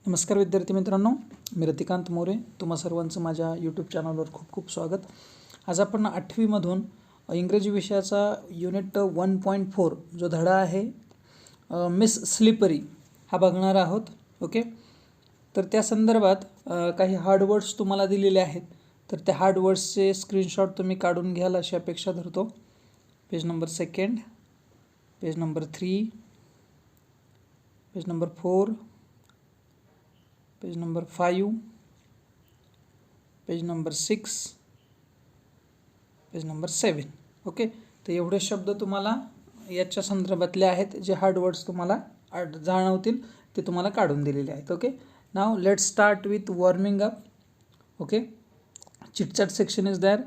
नमस्कार विद्यार्थी मित्रांनो, मी रतिकांत मोरे. तुम्हा सर्वांचं माझ्या यूट्यूब चॅनलवर खूप खूप स्वागत. आज आपण 8वीमधून इंग्रजी विषयाचा युनिट 1.4 जो धडा आहे मिस स्लिपरी हा बघणार आहोत. ओके, तर त्या संदर्भात काही हार्ड वर्ड्स तुम्हाला दिलेले आहेत, तर त्या हार्ड वर्ड्सचे स्क्रीनशॉट तुम्ही काढून घ्याल अशी अपेक्षा धरतो. Page number 2, page number 3, page number 4, page number 5, page number 6, page number 7. Okay, तर एवढे शब्द तुम्हाला याच्या संदर्भातले आहेत, जे हार्ड वर्ड्स तुम्हाला जाणवतील ते तुम्हाला काढून दिलेले आहेत. Okay, now let's start with warming up. Okay, chitchat section is there.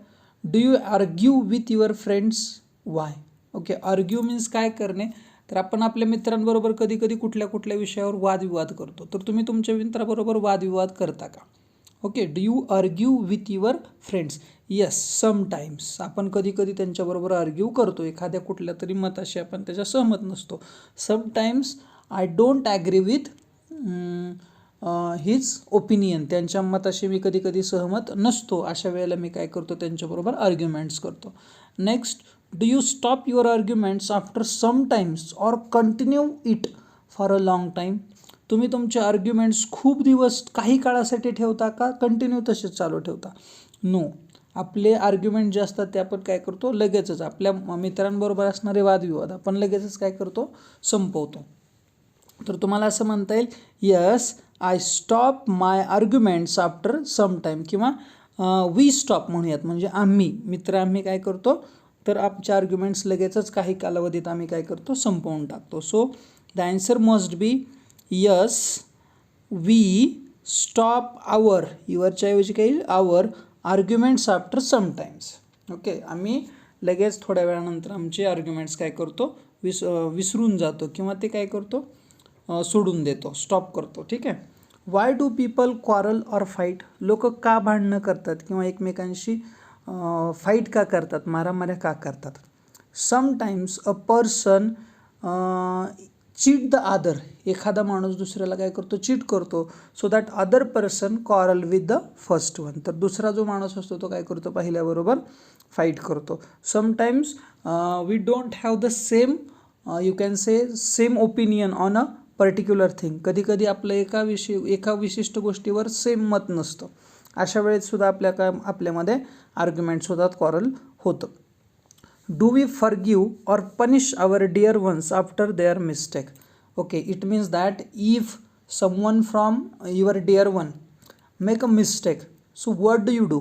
Do you argue with your friends? Why? Okay, argue means काय करणे. तर आपण आपल्या मित्रांबरोबर कधी कधी कुठल्या कुठल्या विषयावर वादविवाद करतो, तर तुम्ही तुमच्या मित्राबरोबर वादविवाद करता का? Okay, do you argue with your friends? Yes, sometimes आपण कधी कधी त्यांच्याबरोबर आर्ग्यू करतो, एखाद्या कुठल्या तरी मताशी आपण त्याच्या सहमत नसतो. Sometimes I don't agree with his opinion, त्यांच्या मताशी मी कधी कधी सहमत नसतो. अशा वेळेला मी काय करतो, त्यांच्याबरोबर आर्ग्युमेंट्स करतो. Next, do you stop your arguments after some times or continue it for a long time? तुम्ही तुमचे आर्ग्युमेंट्स खूप दिवस काही काळासाठी ठेवता का कंटिन्यू तसेच चालू ठेवता? नो, आपले आर्ग्युमेंट जे असतात ते आपण काय करतो, लगेचच आपल्या मित्रांबरोबर असणारे वादविवाद आपण लगेचच काय करतो, संपवतो. तर तुम्हाला असं म्हणता येईल, yes I stop my arguments after some time, किंवा वी स्टॉप म्हणूयात, म्हणजे आम्ही काय करतो, तर आमचे आर्ग्युमेंट्स लगेचच काही कालावधीत आम्ही काय करतो, संपवून टाकतो. So the answer must be yes, we stop our, युअरच्या ऐवजी काही our arguments after some times. Okay, आम्ही लगेच थोड्या वेळानंतर आमचे आर्ग्युमेंट्स काय करतो, विसरून जातो, किंवा ते काय करतो, सोडून देतो, स्टॉप करतो. ठीक आहे. Why do people quarrel or fight? लोक का भांडणं करतात किंवा एकमेकांशी फाईट का करतात, मारामाऱ्या का करतात? Sometimes a person cheat the other, एखादा माणूस दुसऱ्याला काय करतो, चीट करतो, so that other person quarrel with the first one, तर दुसरा जो माणूस असतो तो काय करतो, पहिल्याबरोबर फाईट करतो. Sometimes we don't have the same, you can say same opinion on a particular thing, कधी कधी आपलं एका विशिष्ट गोष्टीवर सेम मत नसतं. अशा वेळेस सुद्धा आपल्यामध्ये आर्ग्युमेंट्स होतात, क्वारल होतं. Do we forgive or punish our dear ones after their mistake? Okay, it means that if someone from your dear one make a mistake, so what do you do?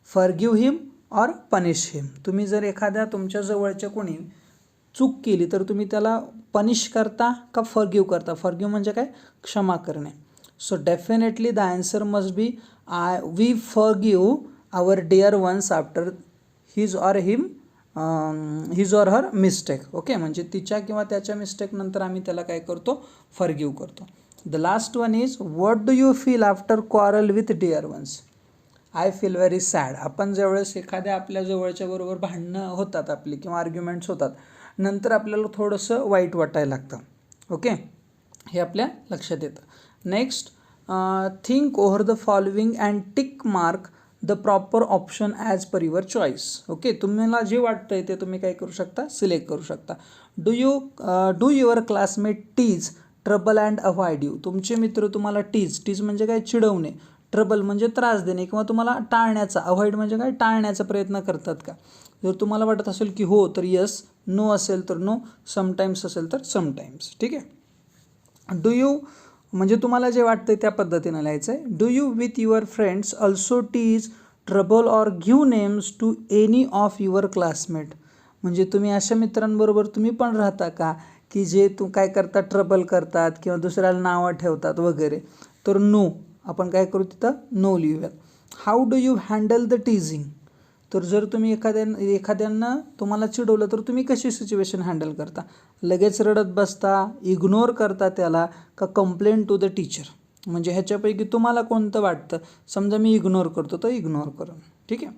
Forgive him or punish him? तुम्ही जर एखाद्या तुमच्या जवळच्या कोणी चूक केली तर तुम्ही त्याला पनिश करता का फॉरगिव्ह करता? फॉरगिव्ह म्हणजे काय, क्षमा करणे. So definitely the answer must be we forgive our dear ones after his or her mistake. Okay, म्हणजे तिच्या किंवा त्याच्या मिस्टेक नंतर आम्ही त्याला काय करतो, फॉरगिव्ह करतो. The last one is what do you feel after quarrel with dear ones? I feel very sad. आपण ज्यावेळेस एखाद्या आपल्या जवळच्या बरोबर भांडणं होतात आपली किंवा आर्ग्युमेंट्स होतात, नंतर आपल्याला थोडंसं वाईट वाटायला लागतं. ओके, हे आपल्या लक्षात येतं. Next, think over the following and tick mark the proper option as per your choice. Okay, तुम्हाला जे वाटतंय ते तुम्ही काय करू शकता, सिलेक्ट करू शकता. Do your classmate tease, trouble and avoid you? तुमचे मित्र तुम्हाला टीज म्हणजे काय, चिडवणे, ट्रबल म्हणजे त्रास देणे किंवा तुम्हाला टाळण्याचा, अवॉइड म्हणजे काय, टाळण्याचा प्रयत्न करतात का? जर तुम्हाला वाटत असेल की हो तर यस, नो असेल तर नो, समटाईम्स असेल तर समटाईम्स. ठीक आहे. डू यू म्हणजे तुम्हाला जे वाटतं त्या पद्धतीनं लिहायचं आहे. Do you with your friends also tease, trouble or give names to any of your classmate? म्हणजे तुम्ही अशा मित्रांबरोबर तुम्ही पण राहता का की जे काय करतात, ट्रबल करतात किंवा दुसऱ्याला नावं ठेवतात वगैरे? तर नो, आपण काय करू, तिथं नो लिहूयात. How do you handle the teasing? तर जर तुम्ही एखाद्यांना तुम्हाला चिडवलं तर तुम्ही कशी सिच्युएशन हँडल करता? लगेच रडत बसता, इग्नोर करता त्याला, का कंप्लेन टू द टीचर? म्हणजे ह्याच्यापैकी तुम्हाला कोणतं वाटतं? समजा मी इग्नोर करतो तर इग्नोर करून. ठीक आहे.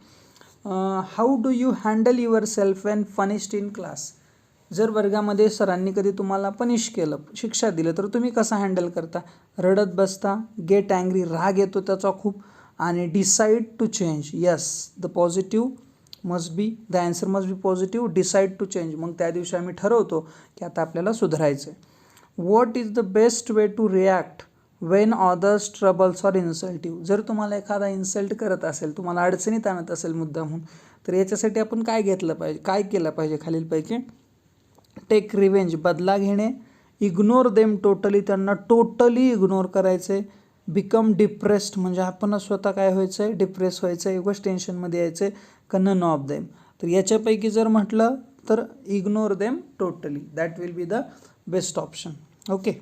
How do you handle your self Wien punished in class? जर वर्गामध्ये सरांनी कधी तुम्हाला पनिश केलं, शिक्षा दिलं, तर तुम्ही कसं हँडल करता? रडत बसता, गेट अँग्री, राग येतो त्याचा खूप, आणि decide to change. Yes, the positive must be, the answer must be positive. Decide to change, मग त्या दिवशी आम्ही ठरवतो की आता आपल्याला सुधारायचं आहे. What is the best way to react when others troubles or insultive? जर तुम्हाला एखादा इन्सल्ट करत असेल, तुम्हाला अडचणीत आणत असेल मुद्दामहून, तर याच्यासाठी आपण काय घेतलं पाहिजे, काय केलं पाहिजे खालीलपैकी? टेक रिवेंज, बदला घेणे. इग्नोर देम टोटली, त्यांना टोटली इग्नोर करायचं आहे. बिकम डिप्रेस्ड, म्हणजे आपण स्वतः काय व्हायचं आहे? डिप्रेस व्हायचं आहे, उगाच टेन्शनमध्ये यायचं आहे. का नन ऑफ देम? तर याच्यापैकी जर म्हटलं तर ignore them totally, that will be the best option. Okay,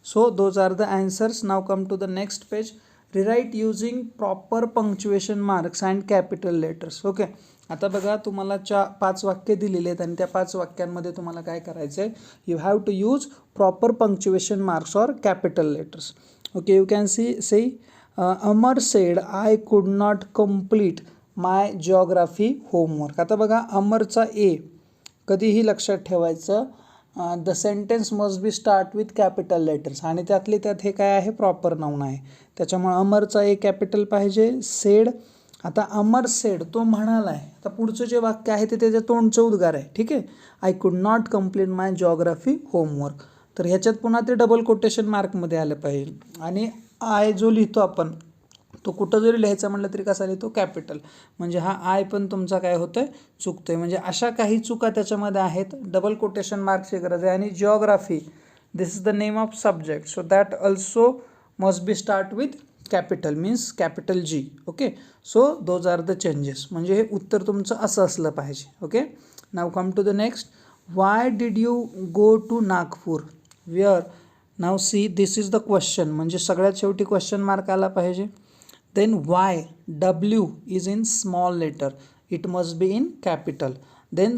so those are the answers. Now come to the next page. Rewrite using proper punctuation marks and capital letters. Okay, आता बघा, तुम्हाला 5 वाक्य दिलेले आहेत आणि त्या 5 वाक्यांमध्ये तुम्हाला काय करायचं आहे? You have to use proper punctuation marks or capital letters. Okay, you can say Amar said I could not complete my geography homework. आता बघा, अमरचा ए कधीही लक्षात ठेवायचं, the sentence must be start with capital letters, आणि त्यातले त्यात हे काय आहे? प्रॉपर नाऊन आहे, त्याच्यामुळे अमरचा ए कॅपिटल पाहिजे. सेड, आता अमर सेड, तो म्हणाला आहे. आता पुढचं जे वाक्य आहे ते त्याच्या तोंडचं उद्गार आहे, ठीक आहे. I could not complete my geography homework, तर ह्याच्यात पुन्हा ते डबल कोटेशन मार्कमध्ये आलं पाहिजे. आणि आय जो लिहितो आपण, तो कुठं जरी लिहायचा म्हटलं तरी कसा लिहितो? कॅपिटल, म्हणजे हा आय पण तुमचा काय होतोय? चुकतोय. म्हणजे अशा काही चुका त्याच्यामध्ये आहेत, डबल कोटेशन मार्कची गरज आहे. आणि geography, this is the name of subject, so that also must be start with capital, means capital G. Okay, so those are the changes, म्हणजे हे उत्तर तुमचं असं असलं पाहिजे. Okay, now come to the next. Why did you go to Nagpur? Where? Now see, this is the question, म्हणजे सगळ्यात शेवटी क्वेश्चन मार्क आला पाहिजे. Then why? W is in small letter. It must be in capital. Then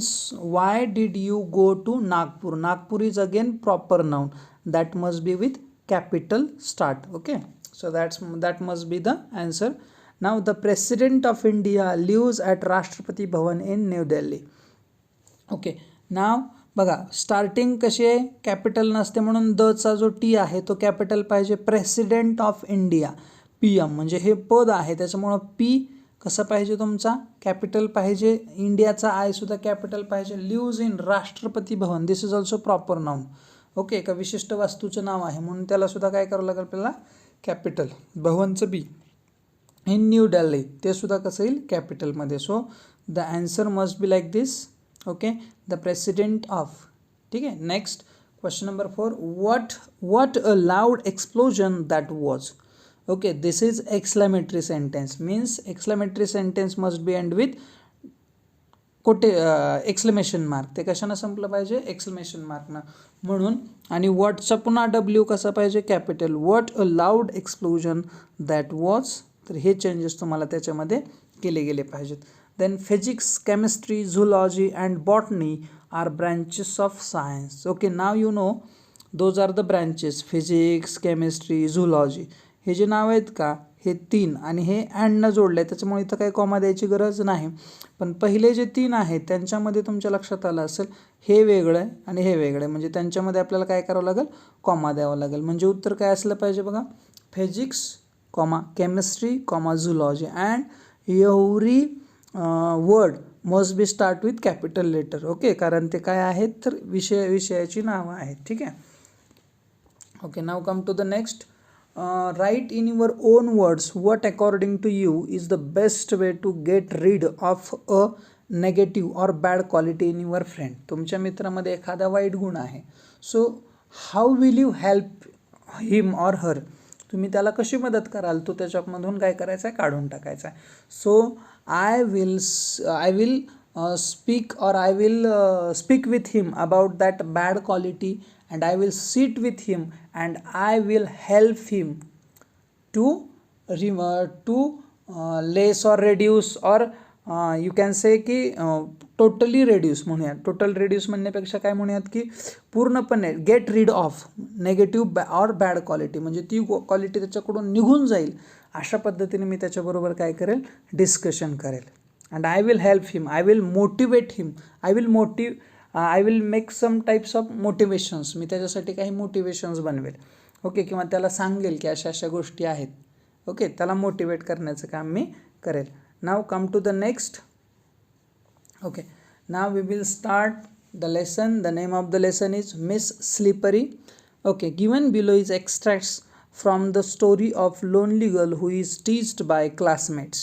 why did you go to Nagpur? Nagpur is again proper noun. That must be with capital start. Okay. So that must be the answer. Now the President of India lives at Rashtrapati Bhavan in New Delhi. Okay. Now बघा, starting कशी आहे? Capital नसते म्हणून the चा जो T आहे तो capital पाहिजे. प्रेसिडेंट ऑफ इंडिया, PM, म्हणजे हे पद आहे, त्याच्यामुळं पी कसं पाहिजे तुमचा? कॅपिटल पाहिजे. इंडियाचा आय सुद्धा कॅपिटल पाहिजे. Lives in Rashtrapati Bhavan, this is also proper noun. Okay, एका विशिष्ट वास्तूचं नाव आहे म्हणून त्याला सुद्धा काय करावं लागेल आपल्याला? कॅपिटल. भवनचं बी. इन न्यू दिल्ली, ते सुद्धा कसं येईल? कॅपिटलमध्ये. So the answer must be like this. Okay, the president of. ठीक आहे. Next question number 4. What a loud explosion that was. Okay, this is exclamatory sentence, means exclamatory sentence must be end with exclamation mark. ते कशानं संपलं पाहिजे? Exclamation मार्कनं. म्हणून, आणि वॉटचा पुन्हा W कसा पाहिजे? Capital. What a loud explosion that was, तर हे चेंजेस तुम्हाला त्याच्यामध्ये केले गेले पाहिजेत. Then physics, chemistry, zoology and botany are branches of science. Okay, now you know those are the branches. Physics, chemistry, zoology, हे जे नाव आहेत का, हे 3, आणि हे अँडनं जोडलं आहे, त्याच्यामुळे इथं काही कॉमा द्यायची गरज नाही. पण पहिले जे 3 आहेत त्यांच्यामध्ये तुमच्या लक्षात आलं असेल, हे वेगळं आहे आणि हे वेगळं आहे, म्हणजे त्यांच्यामध्ये आपल्याला काय करावं लागेल? कॉमा द्यावं लागेल. म्हणजे उत्तर काय असलं पाहिजे बघा? Physics, comma chemistry, comma zoology, and every word must be start with capital letter. Okay, कारण ते काय आहेत? तर विषयाची नावं आहेत. ठीक आहे. Okay, now come to the next. Write in your own words what according to you is the best way to get rid of a negative or bad quality in your friend. तुमच्या मित्रामध्ये एखादा वाईट गुण आहे. So how will you help him or her? तुम्ही त्याला कशी मदत कराल? तो त्याच्यामधून काय करायचं आहे? काढून टाकायचा आहे. So I will speak or I will speak with him about that bad quality, and I will sit with him and I will help him to less or reduce, or you can say की totally reduce म्हणूयात. Total reduce म्हणण्यापेक्षा काय म्हणूयात की पूर्णपणे get rid of negative or bad quality, म्हणजे ती quality त्याच्याकडून निघून जाईल. अशा पद्धतीने मी त्याच्याबरोबर काय करेल? डिस्कशन करेल. And I will help him, I will motivate him, I will make some types of motivations, मी त्याच्यासाठी काही मोटिवेशन्स बनवेल. ओके, किंवा त्याला सांगेल की अशा अशा गोष्टी आहेत. ओके, त्याला मोटिवेट करण्याचं काम मी करेल. Now come to the next. Okay, now we will start the lesson. The name of the lesson is miss slippery. Okay, given below is extracts from the story of lonely girl who is teased by classmates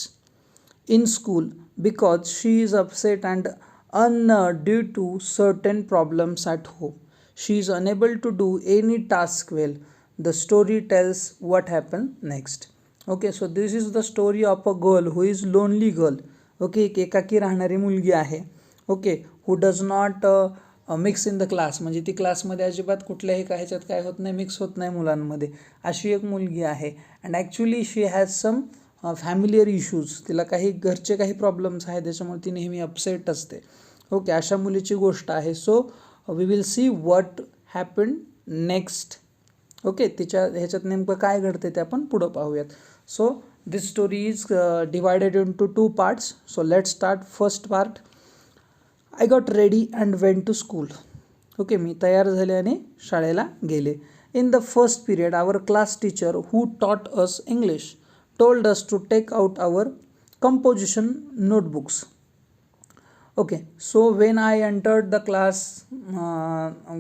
in school because she is upset and unnerved due to certain problems at home. She is unable to do any task well. The story tells what happened next. Okay, so this is the story of a girl who is lonely girl. Okay, एक एकाकी राहणारी मुलगी आहे. Okay, who does not mix in the class, म्हणजे ती क्लासमध्ये अजिबात कुठल्याही काय ह्याच्यात काय होत नाही, मिक्स होत नाही मुलांमध्ये, अशी एक मुलगी आहे. And actually she has some familiar issues, तिला काही घरचे काही प्रॉब्लेम्स आहेत, त्याच्यामुळे ती नेहमी अपसेट असते. ओके, अशा मुलीची गोष्ट आहे. So we will see what happen next. Okay, तिच्या ह्याच्यात नेमकं काय घडते ते आपण पुढं पाहूयात. So this story is divided into 2 parts. So let start first part. I got ready and went to school. Okay, मी तयार झाले आणि शाळेला गेले. In the first period, our class teacher who taught us English told us to take out our composition notebooks. Okay, so when I entered the class,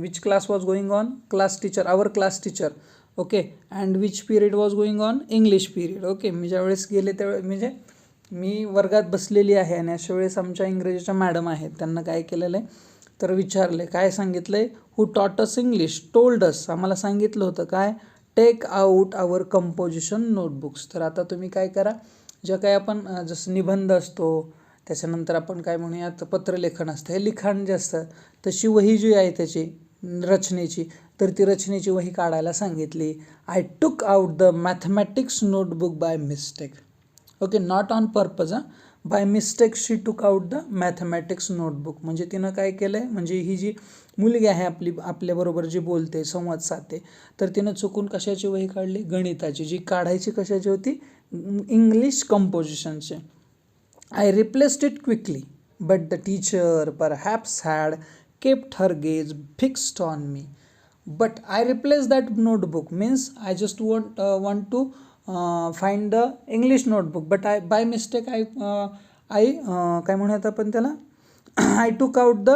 which class was going on? Class teacher, our class teacher. Okay, and which period was going on? English period. Okay, मी ज्यावेळेस गेले त्यावेळेस म्हणजे मी वर्गात बसलेली आहे आणि अशा वेळेस आमच्या इंग्रजीच्या मॅडम आहेत, त्यांना काय केलेलं आहे तर विचारले, काय सांगितलं आहे? हू taught us English told us, आम्हाला सांगितलं होतं काय? टेक आऊट आवर कंपोजिशन नोटबुक्स. तर आता तुम्ही काय करा, ज्या काही आपण जसं निबंध असतो, त्याच्यानंतर आपण काय म्हणूयात पत्रलेखन असतं, हे लिखाण जे असतं, तशी वही जी आहे त्याची रचनेची, तर ती रचनेची वही काढायला सांगितली. I took out the mathematics notebook by mistake. Okay, not on purpose, by mistake she took out the mathematics notebook. म्हणजे तिनं काय केलं आहे, म्हणजे ही जी मुलगी आहे आपल्याबरोबर जी बोलते, संवाद साधते, तर तिनं चुकून कशाची वही काढली? गणिताची. जी काढायची कशाची होती? इंग्लिश कंपोजिशनची. I replaced it quickly but the teacher perhaps had kept her gaze fixed on me. But I replace that notebook means I just want to find the English notebook, but by mistake I काय म्हणूयात आपण त्याला, I took out the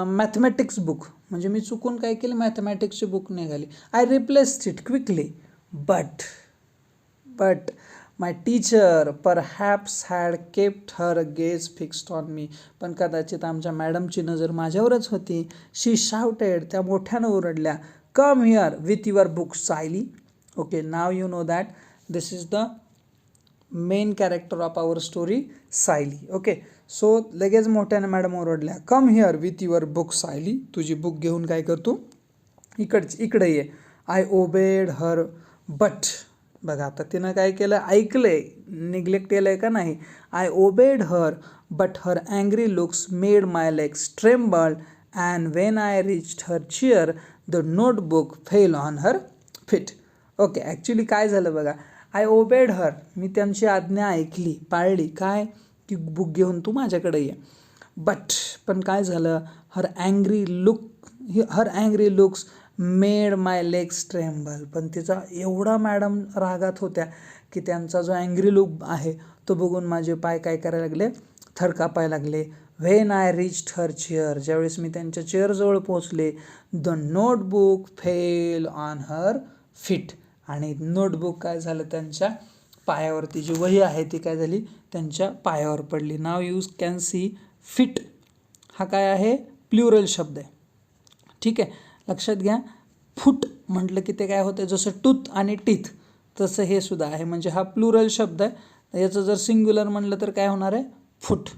mathematics book. म्हणजे मी चुकून काय केलं? मॅथमॅटिक्सची book निघाली. I replaced it quickly but my teacher perhaps had kept her gaze fixed on मी. पण कदाचित आमच्या मॅडमची नजर माझ्यावरच होती. शी शाउटेड, त्या मोठ्यानं ओरडल्या, come here with your book Sayali. Okay, now you know that this is the main character of our story, Sayali. Okay, so लगेच मोठ्याने मॅडम ओरडल्या, come here with your book Sayali, तुझी बुक घेऊन काय करतो? इकडे ये. आय ओबेड हर बट, बघा आता तिनं काय केलं? ऐकलंय, निग्लेक्ट केलंय का नाही? I obeyed her but her angry looks made my legs tremble and when I reached her chair the notebook fell on her feet. Okay, actually काय झालं बघा, आय ओबेड हर, मी त्यांची आज्ञा ऐकली, पाळली. काय? की बुक घेऊन तू माझ्याकडे ये. पण काय झालं? हर angry looks made my legs tremble. पण तिचा एवढा मॅडम रागात होत्या की त्यांचा जो अँग्री लुक आहे तो बघून माझे पाय काय करायला लागले? थरकापायला लागले. When I reached her chair, ज्यावेळेस मी त्यांच्या चेअरजवळ पोहोचले, the notebook fell on her feet. आणि नोटबुक काय झालं? त्यांच्या पायावरती जी वही आहे ती काय झाली? त्यांच्या पायावर पडली. नाव यू कॅन सी फिट हा काय आहे? प्लुरल शब्द आहे. ठीक आहे, लक्षात घ्या. फूट म्हटलं की ते काय होतं? जसं टूथ आणि टीथ तसं हे सुद्धा आहे, म्हणजे हा प्लुरल शब्द आहे. याचं जर सिंग्युलर म्हणलं तर काय होणार आहे? फूट.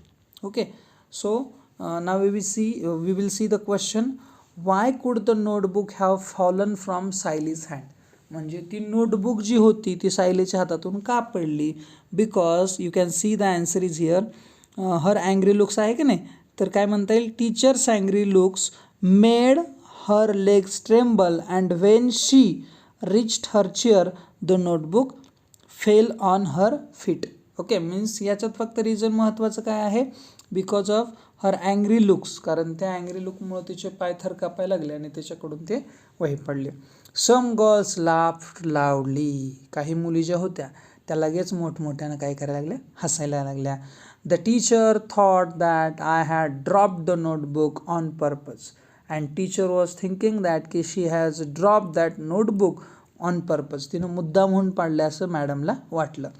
Okay, so now we will see the question, why could the notebook have fallen from Sayali's hand. म्हणजे ती नोटबुक जी होती ती सायलीच्या हातातून का पडली? Because you can see the answer is here. Her angry looks आहे की नाही, तर काय म्हणता येईल? Teacher's angry looks made her legs tremble and when she reached her chair the notebook fell on her feet. Okay, means याच्यात फक्त reason महत्त्वाचं काय आहे, because of her angry looks, कारण त्या अँग्री लुकमुळे तिचे पाय थर कापायला लागले आणि त्याच्याकडून ते वही पडले. सम गर्ल्स लाफ्ड लाऊडली, काही मुली ज्या होत्या त्या लगेच मोठमोठ्यानं काय करायला लागल्या, हसायला लागल्या. The teacher thought that I had dropped the notebook on purpose, and teacher was thinking that की she has drop that notebook on purpose, तिनं मुद्दाम म्हणून पाडलं असं मॅडमला वाटलं.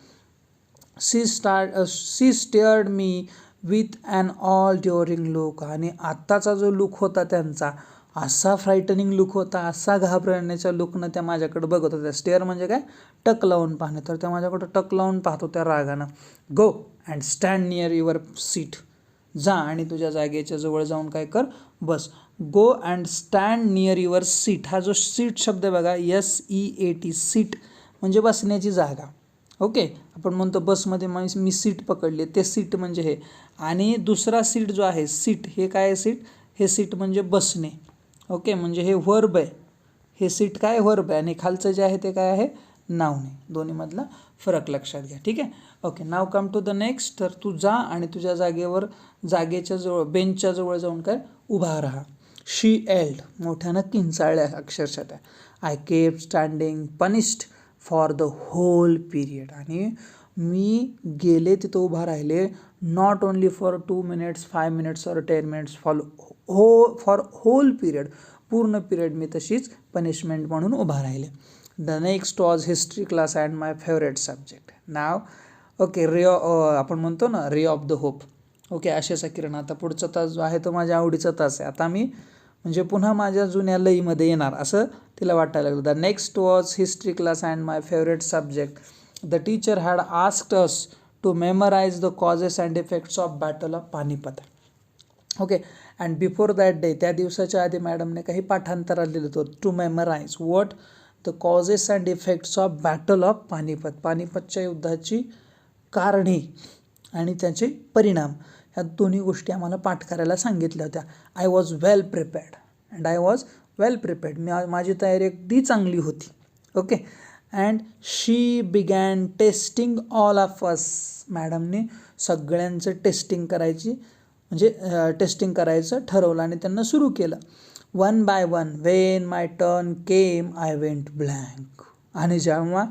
She stared me with an all during look, आणि आत्ताचा जो लुक होता त्यांचा असा फ्रायटनिंग लुक होता, असा घाबरण्याच्या लुकनं त्या माझ्याकडे बघत होत्या. स्टेअर म्हणजे काय, टक लावून पाहणे, तर त्या माझ्याकडं टक लावून पाहत होत्या रागानं. Go and stand near your seat, जा आणि तुझ्या जागेच्या जवळ जाऊन काय कर, बस. Go and stand near your seat, हा जो सीट शब्द आहे बघा, SEAT, सीट म्हणजे बसण्याची जागा. ओके, आपण म्हणतो बसमध्ये मी सीट पकडली, ते सीट म्हणजे हे. आणि दुसरा सीट जो आहे, सीट हे काय आहे, सीट हे सीट म्हणजे बसणे. ओके, म्हणजे हे वर्ब आहे, हे सीट काय वर्ब आहे, आणि खालचं जे आहे ते काय आहे, नाउन आहे. दोन्हीमधला फरक लक्षात घ्या, ठीक आहे. Okay, now come to the next. तर तू जा आणि तुझ्या जागेच्या जवळ, बेंचच्या जवळ जाऊन काय उभा राहा. शी एल्ड, मोठ्यानं किंचाळल्या अक्षरशः त्या. I kept standing punished for the whole period, आणि मी गेले तिथं उभा राहिले, not only for 2 minutes 5 minutes or 10 minutes, for whole period, पूर्ण पिरियड मी तशीच पनिशमेंट म्हणून उभा राहिले. The next was history class and my favourite subject. Now okay, आपण म्हणतो ना ray of the hope. Okay, आशेचा किरण. आता पुढचा तास जो आहे तो माझ्या आवडीचा तास आहे. आता मी म्हणजे पुन्हा माझ्या जुन्या लईमध्ये येणार असं तिला वाटायला लागलं. The next was history class and my favourite subject. The teacher had asked us to memorise the causes and effects of battle of Panipat. Okay, and before that day, त्या दिवसाच्या आधी मॅडमने काही पाठांतरात दिलं होतं. To memorise what, the causes and effects of battle of Panipat, पानिपतच्या युद्धाची कारणे आणि त्याचे परिणाम, ह्या दोन्ही गोष्टी आम्हाला पाठ करायला सांगितल्या होत्या. I was well prepared, and I was well prepared, माझी तयारी अगदी चांगली होती. Okay, and she began testing all of us, मॅडमने सगळ्यांचं टेस्टिंग करायचं ठरवलं आणि त्यांना सुरू केलं. One by one, when my turn came I went blank, आणि जेव्हा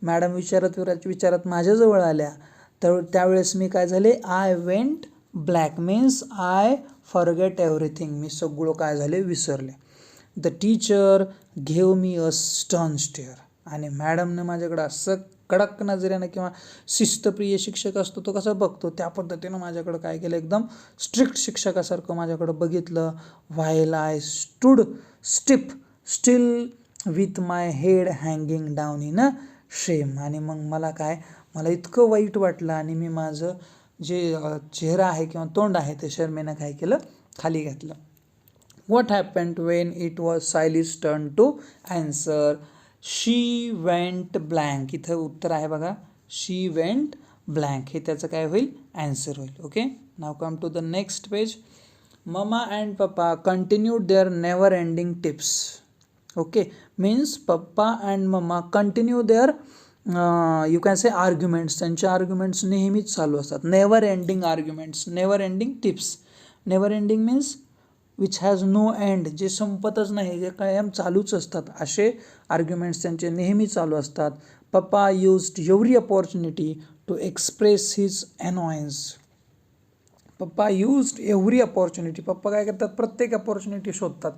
मॅडम विचारत माझ्याजवळ आल्या तर त्यावेळेस मी काय झाले, I went black, means I forget everything, मी सगळं काय झाले विसरले. द टीचर घेव मी अ स्टर्न स्टेअर, आणि मॅडमने माझ्याकडं असं कडक नजरेनं, किंवा शिस्तप्रिय शिक्षक असतो तो कसा बघतो त्या पद्धतीनं माझ्याकडं काय केलं, एकदम स्ट्रिक्ट शिक्षकासारखं माझ्याकडं बघितलं. While I stood still with my head hanging down in a shame, आणि मग मला इतकं वाईट वाटलं आणि मी माझं जे चेहरा आहे किंवा तोंड आहे ते शर्मेनं काय केलं, खाली घातलं. What happened when it was Sayali's turn to answer. She went blank, इथं उत्तर आहे बघा, शी वेंट ब्लँक, हे त्याचं काय होईल, ॲन्सर होईल. Okay, now come to the next page. Mama and papa continued their never ending tips. Okay, means papa and mamma continue their you can say arguments, त्यांचे आर्ग्युमेंट्स नेहमीच चालू असतात. Never ending arguments, never ending tips. Never ending means which has no end, जे संपतच नाही, जे कायम चालूच असतात, असे आर्ग्युमेंट्स त्यांचे नेहमी चालू असतात. Papa used every opportunity to express his annoyance. Papa used every opportunity, पप्पा काय करतात, प्रत्येक अपॉर्च्युनिटी शोधतात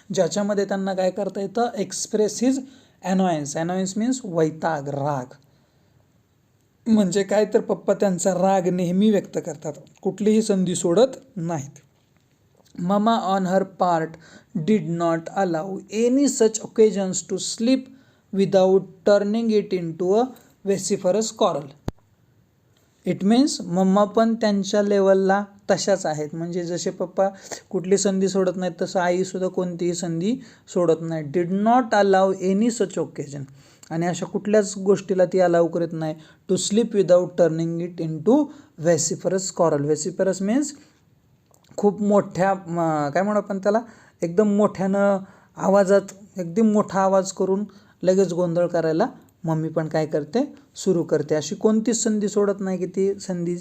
ज्याच्यामध्ये त्यांना काय करता येतं, एक्सप्रेस हिज अनॉयन्स. अनॉयन्स मीन्स वैताग, राग, म्हणजे काय तर पप्पा त्यांचा राग नेहमी व्यक्त करतात, कुठलीही संधी सोडत नाहीत. Mama on her part did not allow any such occasions to slip without turning it into a vociferous quarrel. It means mamma पण त्यांच्या लेवलला तशाच आहेत, म्हणजे जसे पप्पा कुठली संधी सोडत नाहीत तसं आईसुद्धा कोणतीही संधी सोडत नाही. Did not allow any such occasion, आणि अशा कुठल्याच गोष्टीला ती अलाउ करत नाही. To sleep without turning it into vociferous quarrel. Vociferous means खूप मोठ्या, काय म्हणू आपण त्याला, एकदम मोठ्यानं आवाजात, एकदम मोठा आवाज करून लगेच गोंधळ करायला मम्मी पण काय करते सुरू करते. अशी कोणतीच संधी सोडत नाही की ती संधी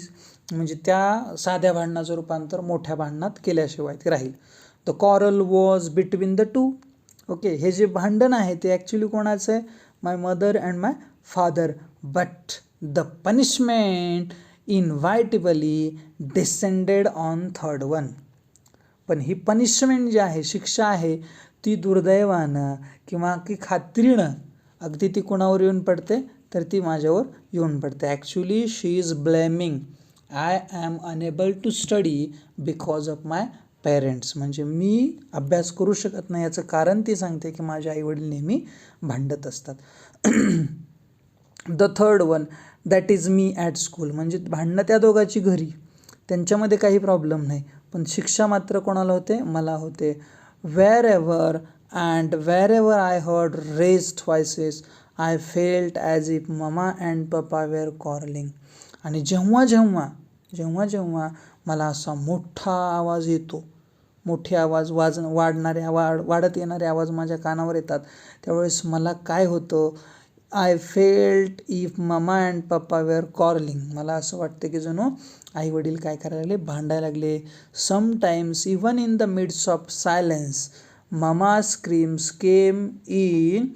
म्हणजे त्या साध्या भांडणाचं रूपांतर मोठ्या भांडणात केल्याशिवाय ती राहील. The quarrel was between the two. Okay, हे जे भांडण आहे ते ॲक्च्युली कोणाचं आहे? My mother and my father, but the punishment inevitably descended on third one. पण ही पनिशमेंट जी आहे, शिक्षा आहे, ती दुर्दैवानं किंवा की खात्रीनं अगदी ती कोणावर येऊन पडते? तर ती माझ्यावर येऊन पडते. Actually she is blaming I am unable to study because of my parents. म्हणजे मी अभ्यास करू शकत नाही याचं कारण ती सांगते की माझे आईवडील नेहमी भांडत असतात. The third one, that is me at school. म्हणजे भांडणं त्या दोघांची घरी, त्यांच्यामध्ये काही प्रॉब्लेम नाही, पण शिक्षा मात्र कोणाला होते? मला होते. Wherever I heard raised voices I felt as if mama and papa were quarrelling. आणि जेव्हा जेव्हा मला असा मोठा आवाज येतो, मोठे आवाज वाढत येणारे आवाज माझ्या कानावर येतात, त्यावेळेस मला काय होतं? I felt if mama and papa were कॉर्लिंग. मला असं वाटतं की जणू आई वडील काय करायला लागले? भांडायला लागले. Sometimes even in the midst of silence mama screams came in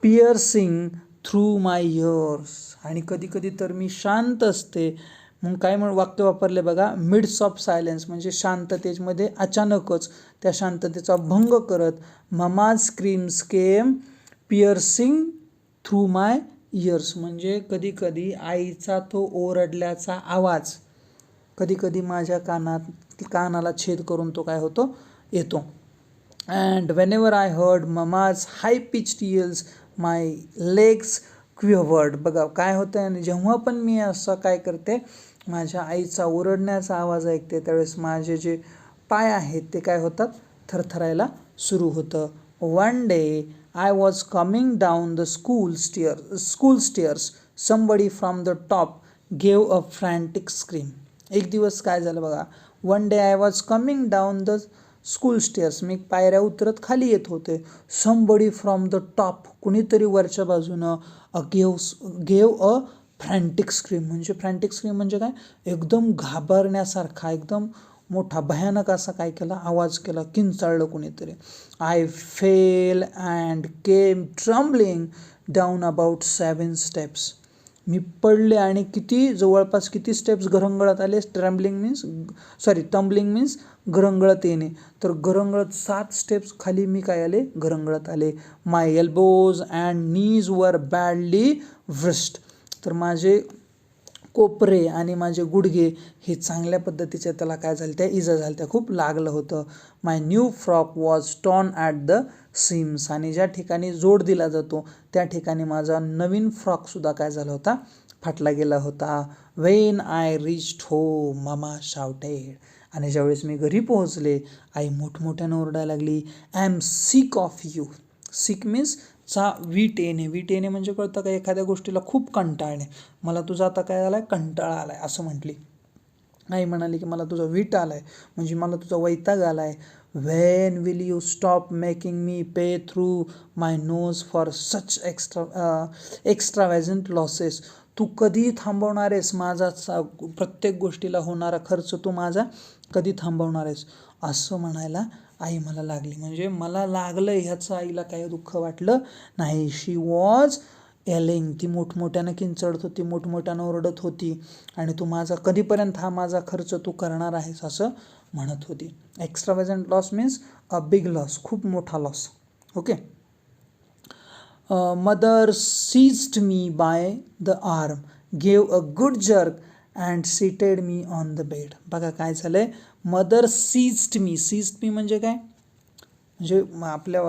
piercing through my ears. आणि कधी कधी तर मी शांत असते, मग काय वाक्य वापरले बघा, मिड्स ऑफ सायलेन्स, म्हणजे शांततेमध्ये अचानकच त्या शांततेचा भंग करत mama screams came piercing through my years. म्हणजे कधी कधी आईचा तो ओरडल्याचा आवाज कधी कधी माझ्या कानाला छेद करून तो काय होतो? येतो. And whenever I heard mama's high pitched yells my legs quivered. बघा काय होतं, आणि जेव्हा पण मी असं काय करते, माझ्या आईचा ओरडण्याचा आवाज ऐकते, त्यावेळेस माझे जे पाय आहेत ते काय होतात? थरथरायला सुरू होतं. One day I was coming down the school stairs. Somebody from the top gave a frantic scream. एक दिवस काय झालं बघा. One day I was coming down the school stairs. मी पायऱ्या उतरत खाली येत होते. Somebody from the top, कुणीतरी वरच्या बाजूनं gave a frantic scream. म्हणजे फ्रँटिक स्क्रीम म्हणजे काय? एकदम घाबरण्यासारखा, एकदम मोठा भयानक असा काय केला? आवाज केला, किंचाळलं कुणीतरी. I fail and came trembling down about 7 steps. मी पडले आणि जवळपास किती स्टेप्स घरंगळत आले? टम्बलिंग मीन्स घरंगळत येणे. तर घरंगळत 7 स्टेप्स खाली मी काय आले? घरंगळत आले. माय एल्बोज अँड नीज वर बॅडली व्रिस्ट. तर माझे कोपरे आणि माझे गुडघे हे चांगल्या पद्धतीचे त्याला काय झालं? त्या इजा झाल्या, त्या खूप लागलं होतं. My new frock was torn at the seams. आणि ज्या ठिकाणी जोड दिला जातो त्या ठिकाणी माझा नवीन फ्रॉकसुद्धा काय झाला होता? फाटला गेला होता. When I reached home mama shouted. आणि ज्यावेळेस मी घरी पोहोचले, आई मोठमोठ्यानं ओरडायला लागली, I am sick of you. Sick means वीट येणे म्हणजे कळतं का? एखाद्या गोष्टीला खूप कंटाळणे. मला तुझा आता काय झाला आहे? कंटाळा आला आहे असं म्हटली. आई म्हणाली की मला तुझा वीट आला आहे, म्हणजे मला तुझा वैताग आला आहे. When will you stop making me pay through my nose for such extravagant losses. तू कधी थांबवणार आहेस माझा प्रत्येक गोष्टीला होणारा खर्च? तू माझा कधी थांबवणार आहेस? असं म्हणायला आई मला लागली. म्हणजे मला लागलं ह्याचं आईला काही दुःख वाटलं नाही. शी वॉज येलिंग. ती मोठमोठ्यानं किंचळत होती, मोठमोठ्यानं ओरडत होती, आणि तू माझा कधीपर्यंत हा माझा खर्च तू करणार आहेस असं म्हणत होती. Extravagant loss means a big loss, खूप मोठा loss. Okay. Mother seized me by the arm, gave a good jerk and seated me on the bed. बघा काय झालं आहे? मदर सीज्ड मी म्हणजे काय? म्हणजे आपल्या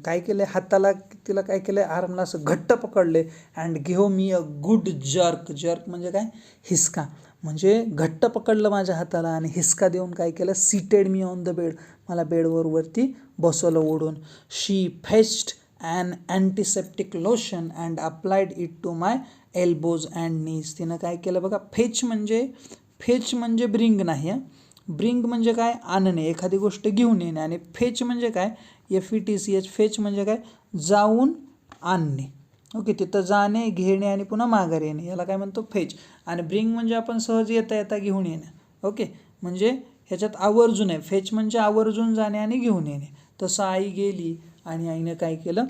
काय केलं आहे? हाताला तिला काय केलं आहे? आर्मला असं घट्ट पकडले. And give me a good jerk म्हणजे काय? हिसका. म्हणजे घट्ट पकडलं माझ्या हाताला आणि हिसका देऊन काय केलं? Seated me on the bed. मला बेडवरती बसवलं ओढून. She fetched an antiseptic lotion and applied it to my elbows and knees. तिनं काय केलं बघा? फेच म्हणजे ब्रिंग नाही. ब्रिंग म्हणजे काय? आणणे, एखादी गोष्ट घेऊन येणे. आणि फेच म्हणजे काय? FETCH. फेच म्हणजे काय? जाऊन आणणे. ओके, तिथं जाणे, घेणे आणि पुन्हा माघारी येणे याला काय म्हणतो फेच. आणि ब्रिंग म्हणजे आपण सहज येता येता घेऊन येणं. ओके, म्हणजे ह्याच्यात आवर्जून आहे. फेच म्हणजे आवर्जून जाणे आणि घेऊन येणे. तसं आई गेली आणि आईने काय केलं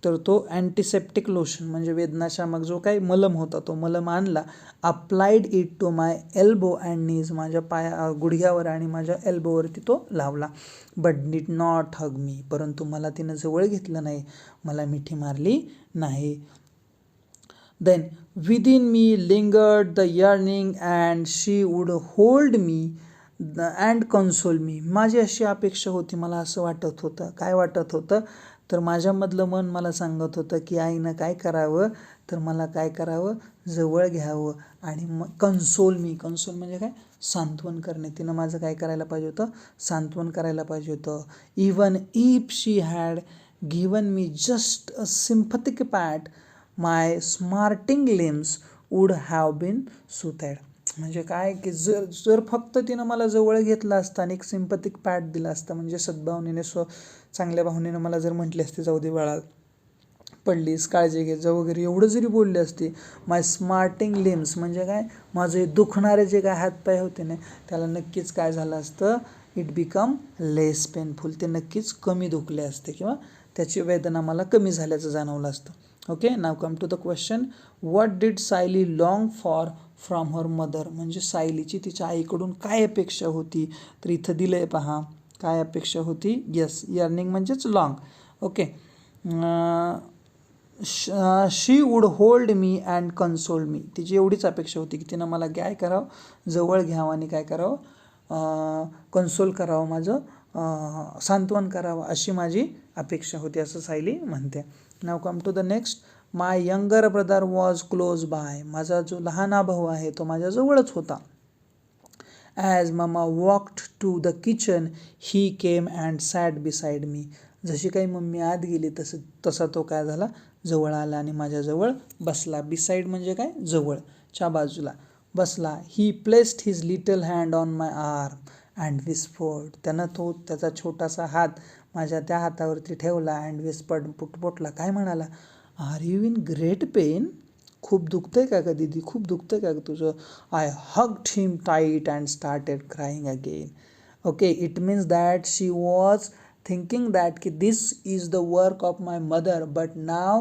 तर तो अँटीसेप्टिक लोशन म्हणजे वेदनाशामक जो काही मलम होता तो मलम आणला, applied it to my elbow and knees, माझ्या गुडघ्यावर आणि माझ्या एल्बोवरती तो लावला. But did not hug me, परंतु मला तिनं जवळ घेतलं नाही, मला मिठी मारली नाही. Then within me lingered the yearning and she would hold me and console me. माझी अशी अपेक्षा होती, मला असं वाटत होतं. काय वाटत होतं तर माझ्यामधलं मन मला सांगत होतं की आईनं काय करावं तर मला काय करावं, जवळ घ्यावं आणि मग कन्सोल म्हणजे काय, सांत्वन करणे. तिनं माझं काय करायला पाहिजे होतं, सांत्वन करायला पाहिजे होतं. Even if she had given me just a sympathetic pat my smarting limbs would have been soothed. म्हणजे काय की जर जर फक्त तिनं मला जवळ घेतलं असतं आणि एक सिम्पॅथिक पॅट दिला असता, म्हणजे सद्भावनेने चांगल्या भावनेनं मला जर म्हटली असते जाऊ दे बाळा, पडलीस काळजी घे जा वगैरे एवढं जरी बोलले असते, माय स्मार्टिंग लिम्स म्हणजे काय, माझे दुखणारे जे काय हातपाय होते ना त्याला नक्कीच काय झालं असतं, इट बिकम लेस पेनफुल, ते नक्कीच कमी दुखले असते किंवा त्याची वेदना मला कमी झाल्याचं जाणवलं असतं. Okay, now come to the question, what did Sayali long for from her mother. म्हणजे सायलीची तिच्या आईकडून काय अपेक्षा होती, तर इथं दिलं आहे पहा काय अपेक्षा होती. येस, यर्निंग म्हणजेच long. Okay, she would hold me and console me. तिची एवढीच अपेक्षा होती की तिनं मला काय करावं, जवळ घ्यावं आणि काय करावं, कन्सोल करावं, माझं सांत्वन करावं, अशी माझी अपेक्षा होती असं सायली म्हणते. Now come to the next, my younger brother was close by. माझा जो लहान भाऊ आहे तो माझ्याजवळच होता. As mama walked to the kitchen he came and sat beside me. जशी काही मम्मी आत गेली तसा तो काय झाला, जवळ आला आणि माझ्याजवळ बसला. बिसाइड म्हणजे काय, जवळच्या बाजूला बसला. ही placed his little hand on my arm and whispered. त्यानं त्याचा छोटासा हात माझ्या त्या हातावरती ठेवला अँड विस्पर्ड, पुटपुटला. काय म्हणाला, are you in great pain. खूप दुखतंय का ग दीदी, खूप दुखतंय का तुझं. I hugged him tight and started crying again. Okay, it means that she was thinking that this is the work of my mother, but now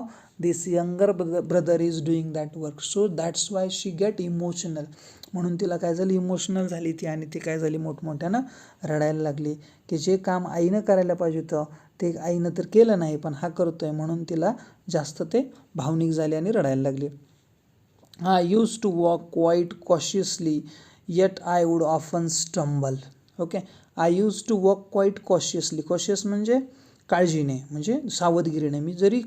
this younger brother is doing that work, so that's why she get emotional. म्हणून तिला काय झाली, emotional झाली ती आणि ती काय झाली, मोठमोठ्यानं रडायला लागली की जे काम आईनं करायला पाहिजे होतं ते आईनं तर केलं नाही पण हा करतोय, म्हणून तिला जास्त ते भावनिक झाले आणि रडायला लागली. I used to walk quite cautiously, yet I would often stumble. Okay, I used to walk quite cautiously. Cautious म्हणजे काळजीने, म्हणजे सावधगिरीने. मी जरी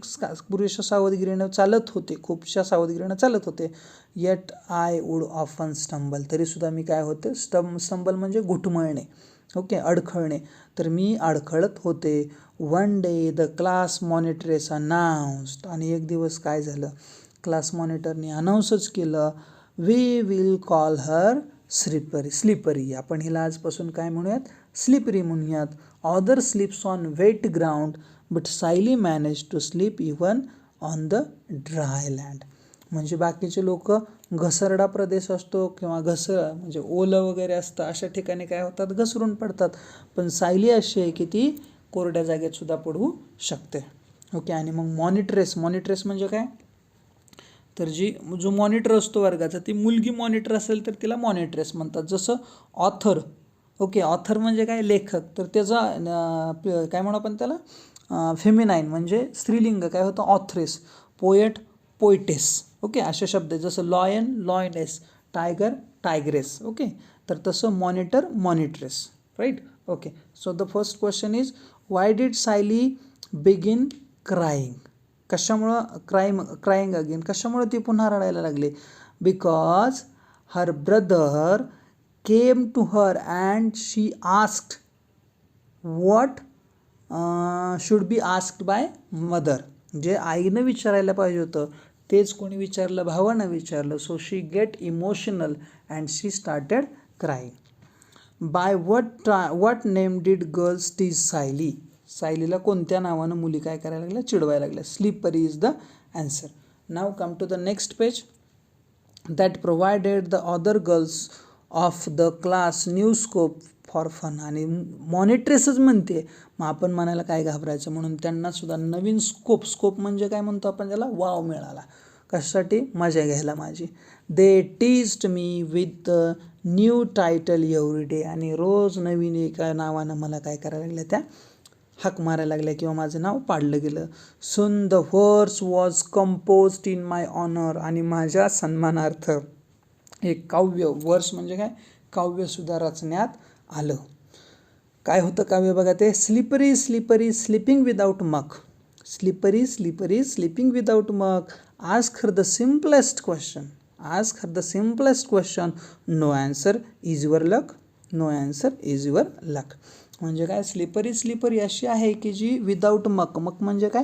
पुरेशा सावधगिरीनं चालत होते, खूपशा सावधगिरीनं चालत होते, eight I would often stumble. तरीसुद्धा मी काय होते, स्टंबल म्हणजे घुटमळणे. ओके, अडखळणे. तर मी अडखळत होते. One day the class monitoress announced. आणि एक दिवस काय झालं, क्लास मॉनिटरने अनाऊन्सच केलं, we will call her slippery. आपण हिला आजपासून काय म्हणूयात, स्लिपरी म्हणूयात. Other slips on wet ground but Sayali manage to slip even on the dry land. म्हणजे बाकीचे लोक घसरडा प्रदेश असतो किंवा म्हणजे ओलं वगैरे असतं अशा ठिकाणी काय होतात, घसरून पडतात. पण सायली अशी आहे की ती कोरड्या जागेत सुद्धा पडू शकते. ओके, आणि मग मॉनिटरेस म्हणजे काय, तर जो मॉनिटर असतो वर्गाचा, ती मुलगी मॉनिटर असेल तर तिला मॉनिटरेस म्हणतात. जसं ऑथर. ओके, ऑथर म्हणजे काय, लेखक. तर त्याचा काय म्हणू आपण त्याला, फेमिनाईन म्हणजे स्त्रीलिंग काय होतं, ऑथरेस. Poet, poetess. ओके, असे शब्द आहेत. जसं lion, lioness. Tiger, tigress. Okay, तर तसं monitor, monitoress. Right. Okay, so the first question is, why did Sayali begin crying. कशामुळं क्राईंग अगेन, कशामुळे ती पुन्हा रडायला लागली. Because her brother came to her and she asked what should be asked by mother. जे आईनं विचारायला पाहिजे होतं तेच कोणी विचारलं, भावानं विचारलं. So she get emotional and she started crying. By what name did girls tease Sayali. सायलीला कोणत्या नावानं मुली काय करायला लागल्या, चिडवायला लागल्या. Slippery is the answer. Now come to the next page. That provided the other girls of the class new scope for fun. आणि मॉनिट्रेसच म्हणते, मग आपण म्हणायला काय घाबरायचं, म्हणून त्यांना सुद्धा नवीन स्कोप म्हणजे काय म्हणतो आपण त्याला, वाव मिळाला. कशासाठी, मजा घ्यायला माझी. They teased me with new title every day. आणि रोज नवीन एका नावानं मला काय करायला लागल्या, त्या हाक मारायला लागल्या किंवा माझं नाव पाडलं गेलं. Soon the verse was composed in my honour. आणि माझ्या सन्मानार्थ एक काव्य, वर्स म्हणजे काय, काव्यसुद्धा रचण्यात आलं. काय होतं काव्य बघा ते, slippery slippery slipping without mug. Slippery slippery slipping without mug. Ask her the simplest question. Ask her the simplest question. No answer is your luck. No answer is your luck. म्हणजे काय, स्लिपरी स्लिपरी अशी आहे की जी without मक. मक म्हणजे काय,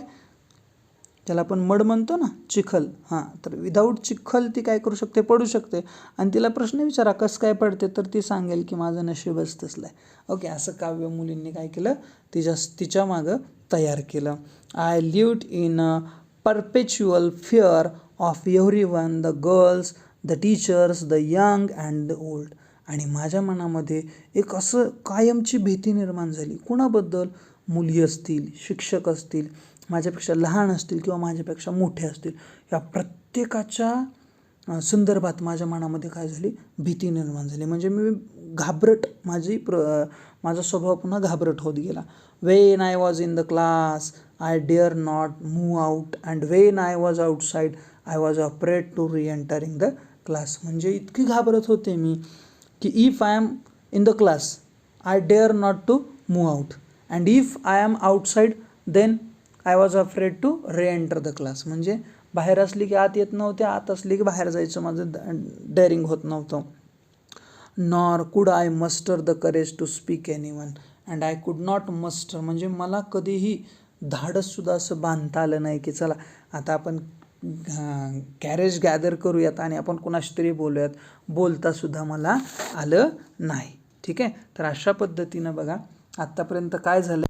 त्याला आपण mud म्हणतो ना, चिखल. हां, तर विदाऊट चिखल ती काय करू शकते, पडू शकते. आणि तिला प्रश्न विचारा कसं काय पडते, तर ती सांगेल की माझं नशीबच तसलं आहे. ओके, असं काव्य मुलींनी काय केलं, तिच्या मागं तयार केलं. I lived in a परपेच्युअल fear of every one, the girls, the teachers, the young and the old. आणि माझ्या मनामध्ये एक असं कायमची भीती निर्माण झाली. कुणाबद्दल, मुली असतील, शिक्षक असतील, माझ्यापेक्षा लहान असतील किंवा माझ्यापेक्षा मोठे असतील, या प्रत्येकाच्या संदर्भात माझ्या मनामध्ये काय झाली, भीती निर्माण झाली. म्हणजे मी घाबरट, माझा स्वभाव पुन्हा घाबरट होत गेला. When I was in the class I dare not move out, and when I was outside I was afraid to reentering the class. म्हणजे इतकी घाबरत होते मी की if I am in the class I dare not to move out, and if I am outside then I was afraid to reenter the class. म्हणजे बाहेर असली की आत येत नव्हते, आत असली की बाहेर जायचं माझं डेअरिंग होत नव्हतं. Nor could I muster the courage to speak any one, and I could not muster. म्हणजे मला कधीही धाडससुद्धा असं बांधता आलं नाही की चला आता आपण कॅरेज गॅदर करूयात आणि आपण कोणाशी तरी बोलूयात. बोलतासुद्धा मला आलं नाही. ठीक आहे, तर अशा पद्धतीनं बघा आत्तापर्यंत काय झालं,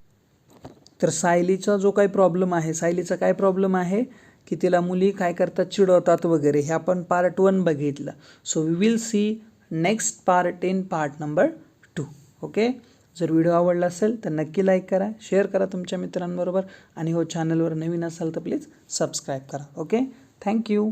तर सायलीचा जो काही प्रॉब्लेम आहे, सायलीचा काय प्रॉब्लेम आहे की तिला मुली काय करतात, चिडवतात वगैरे. हे आपण पार्ट 1 बघितलं. So we will see next part in part number 2. Okay, जर व्हिडिओ आवडला असेल तर नक्की लाईक करा, शेअर करा तुमच्या मित्रांबरोबर, आणि चॅनलवर नवीन असाल तर प्लीज सबस्क्राईब करा. Okay, thank you.